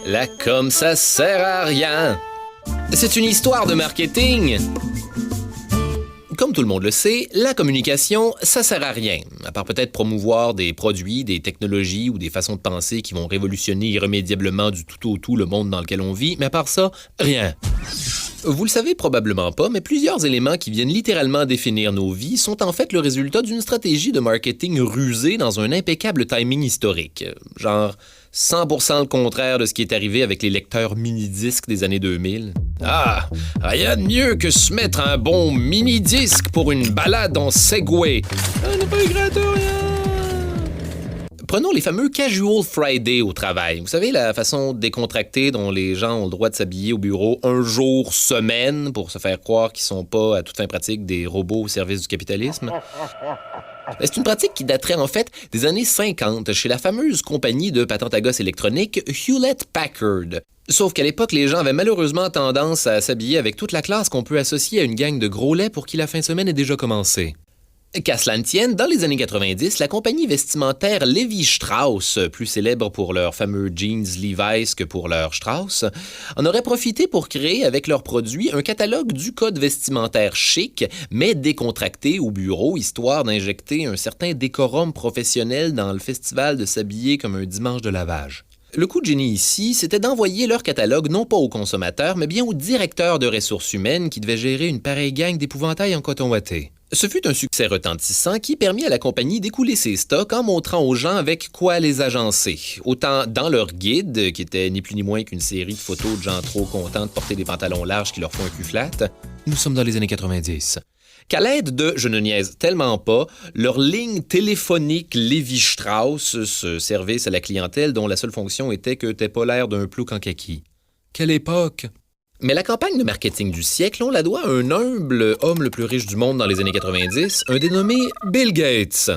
La com, ça sert à rien. C'est une histoire de marketing. Comme tout le monde le sait, la communication, ça sert à rien, à part peut-être promouvoir des produits, des technologies ou des façons de penser qui vont révolutionner irrémédiablement du tout au tout le monde dans lequel on vit, mais à part ça, rien. Vous le savez probablement pas, mais plusieurs éléments qui viennent littéralement définir nos vies sont en fait le résultat d'une stratégie de marketing rusée dans un impeccable timing historique. Genre 100% le contraire de ce qui est arrivé avec les lecteurs mini-disques des années 2000. Ah, rien de mieux que se mettre un bon mini-disque pour une balade en Segway. Prenons les fameux Casual Friday au travail. Vous savez, la façon décontractée dont les gens ont le droit de s'habiller au bureau un jour semaine pour se faire croire qu'ils sont pas, à toute fin pratique, des robots au service du capitalisme. C'est une pratique qui daterait en fait des années 50 chez la fameuse compagnie de patente à gosse électronique Hewlett-Packard. Sauf qu'à l'époque, les gens avaient malheureusement tendance à s'habiller avec toute la classe qu'on peut associer à une gang de gros laits pour qui la fin de semaine est déjà commencée. Qu'à cela ne tienne, dans les années 90, la compagnie vestimentaire Lévi-Strauss, plus célèbre pour leurs fameux jeans Levi's que pour leurs Strauss, en aurait profité pour créer avec leurs produits un catalogue du code vestimentaire chic, mais décontracté au bureau, histoire d'injecter un certain décorum professionnel dans le festival de s'habiller comme un dimanche de lavage. Le coup de génie ici, c'était d'envoyer leur catalogue non pas aux consommateurs, mais bien aux directeurs de ressources humaines qui devaient gérer une pareille gang d'épouvantails en coton ouaté. Ce fut un succès retentissant qui permit à la compagnie d'écouler ses stocks en montrant aux gens avec quoi les agencer. Autant dans leur guide, qui était ni plus ni moins qu'une série de photos de gens trop contents de porter des pantalons larges qui leur font un cul flat, nous sommes dans les années 90. Qu'à l'aide de, je ne niaise tellement pas, leur ligne téléphonique Lévi-Strauss, ce service à la clientèle dont la seule fonction était que t'aies pas l'air d'un plouc en kaki. Quelle époque! Mais la campagne de marketing du siècle, on la doit à un humble homme le plus riche du monde dans les années 90, un dénommé Bill Gates.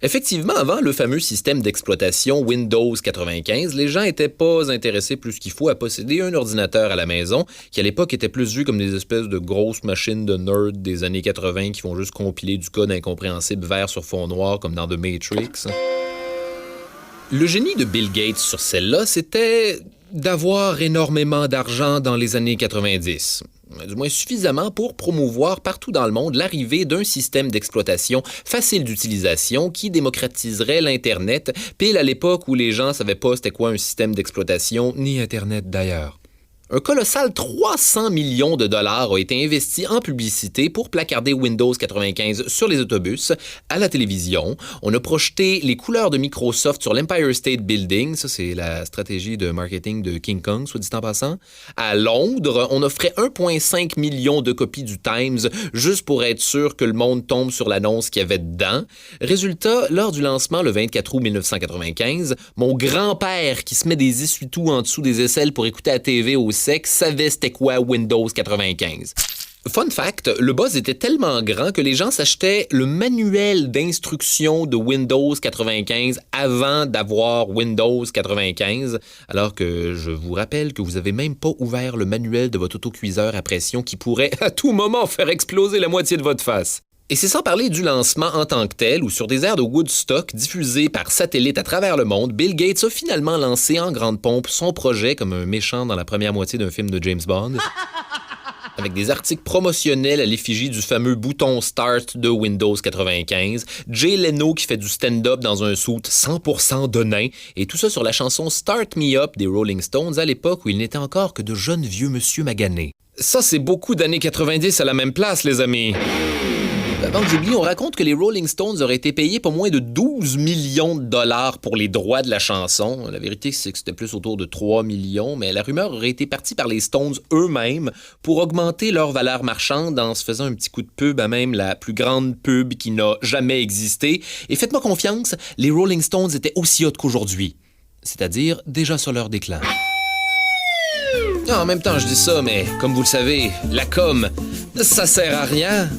Effectivement, avant le fameux système d'exploitation Windows 95, les gens n'étaient pas intéressés plus qu'il faut à posséder un ordinateur à la maison, qui à l'époque était plus vu comme des espèces de grosses machines de nerds des années 80 qui font juste compiler du code incompréhensible vert sur fond noir comme dans The Matrix. Le génie de Bill Gates sur celle-là, c'était d'avoir énormément d'argent dans les années 90. Du moins suffisamment pour promouvoir partout dans le monde l'arrivée d'un système d'exploitation facile d'utilisation qui démocratiserait l'Internet, pile à l'époque où les gens savaient pas c'était quoi un système d'exploitation, ni Internet d'ailleurs. Un colossal 300 millions de dollars a été investi en publicité pour placarder Windows 95 sur les autobus, à la télévision. On a projeté les couleurs de Microsoft sur l'Empire State Building, ça c'est la stratégie de marketing de King Kong, soit dit en passant. À Londres, on offrait 1,5 million de copies du Times juste pour être sûr que le monde tombe sur l'annonce qu'il y avait dedans. Résultat, lors du lancement le 24 août 1995, mon grand-père qui se met des essuie-tout en dessous des aisselles pour écouter la TV au savait c'était quoi Windows 95. Fun fact, le buzz était tellement grand que les gens s'achetaient le manuel d'instruction de Windows 95 avant d'avoir Windows 95, alors que je vous rappelle que vous avez même pas ouvert le manuel de votre autocuiseur à pression qui pourrait à tout moment faire exploser la moitié de votre face. Et c'est sans parler du lancement en tant que tel, où sur des airs de Woodstock diffusés par satellite à travers le monde, Bill Gates a finalement lancé en grande pompe son projet comme un méchant dans la première moitié d'un film de James Bond, avec des articles promotionnels à l'effigie du fameux bouton Start de Windows 95, Jay Leno qui fait du stand-up dans un suit 100% de nain, et tout ça sur la chanson Start Me Up des Rolling Stones à l'époque où il n'était encore que de jeunes vieux monsieur maganés. Ça, c'est beaucoup d'années 90 à la même place, les amis. Avant que j'oublie, on raconte que les Rolling Stones auraient été payés pas moins de 12 millions de dollars pour les droits de la chanson. La vérité, c'est que c'était plus autour de 3 millions, mais la rumeur aurait été partie par les Stones eux-mêmes pour augmenter leur valeur marchande en se faisant un petit coup de pub à même la plus grande pub qui n'a jamais existé. Et faites-moi confiance, les Rolling Stones étaient aussi hot qu'aujourd'hui. C'est-à-dire déjà sur leur déclin. En même temps, je dis ça, mais comme vous le savez, la com, ça sert à rien.